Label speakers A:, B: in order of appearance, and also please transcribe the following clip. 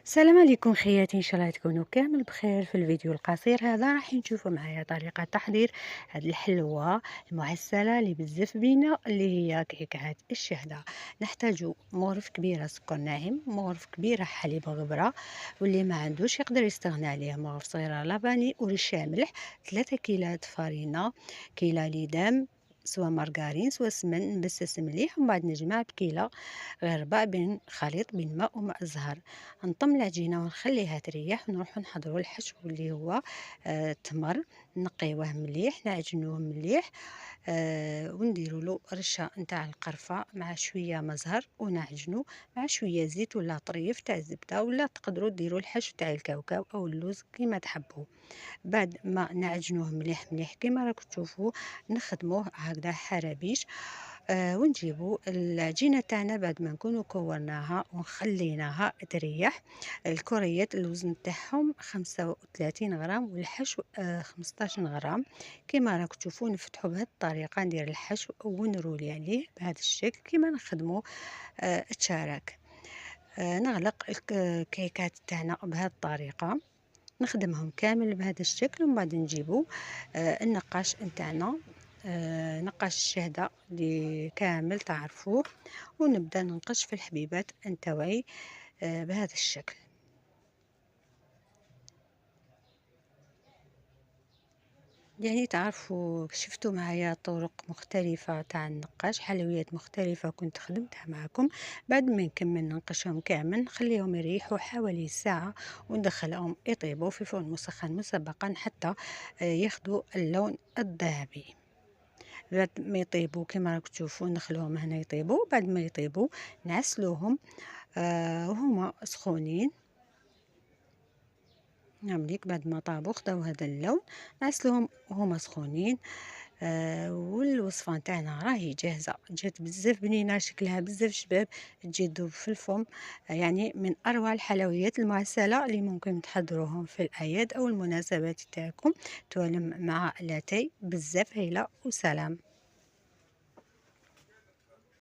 A: السلام عليكم خياتي، ان شاء الله تكونوا كامل بخير. في الفيديو القصير هذا راح نشوفوا معايا طريقه تحضير هذه الحلوه المعسله اللي بزاف بينا، اللي هي كيكه الشهده. نحتاج مغرف كبيره سكر ناعم، مغرف كبيره حليب غبره، واللي ما عندوش يقدر يستغنى عليه مغرف صغيره لباني ورشه ملح، 3 كيلات فرينه، كيله ليدام سواء مارغرين سواء سمن مبسس مليح، ومن بعد نجمع بكيله غير بين خليط بين ماء وماء زهر. نطم العجينة ونخليها تريح، ونروح نحضروا الحشو اللي هو التمر. نقيوه مليح، نعجنوه مليح، ونديروا له رشه نتاع القرفه مع شويه ما زهر، ونعجنو مع شويه زيت ولا طريف تاع الزبده، ولا تقدروا ديروا الحشو تاع الكاوكاو او اللوز كيما تحبوا. بعد ما نعجنوه مليح مليح كيما راكم تشوفوا، نخدموه هكذا حرابيش. ونجيبوا العجينه تاعنا بعد ما نكونوا كورناها وخليناها تريح. الكريات الوزن تاعهم 35 غرام، والحشو 15 غرام. كيما راكم تشوفوا نفتحوا بهذه الطريقه، ندير الحشو ونرولي عليه بهذا الشكل كيما نخدموا الشراك. نغلق الكيكات تاعنا بهذه الطريقه، نخدمهم كامل بهذا الشكل، ومن بعد نجيبو النقاش نتاعنا، نقاش الشهدة اللي كامل تعرفوه، ونبدأ ننقش في الحبيبات نتاوعي بهذا الشكل. يعني تعرفوا شفتوا معايا طرق مختلفة تاع النقاش، حلويات مختلفة كنت خدمتها معكم. بعد ما نكمل ننقشهم كامل نخليهم يريحوا حوالي ساعة، وندخلهم يطيبوا في فرن مسخن مسبقا حتى ياخدوا اللون الذهبي. بعد ما يطيبوا كما راكم تشوفوا نخلوهم هنا يطيبوا. بعد ما يطيبوا نعسلوهم وهما سخونين. نعمليك بعد ما طابوا خداو هذا اللون، نعسلوهم وهما سخونين. والوصفه نتاعنا راهي جاهزه، جات بزاف بنينه، شكلها بزاف شباب، تجي تذوب في الفم. يعني من اروع الحلويات المعسله اللي ممكن تحضروهم في الاعياد او المناسبات تاعكم، توالم مع لاتاي بزاف هايله. وسلام.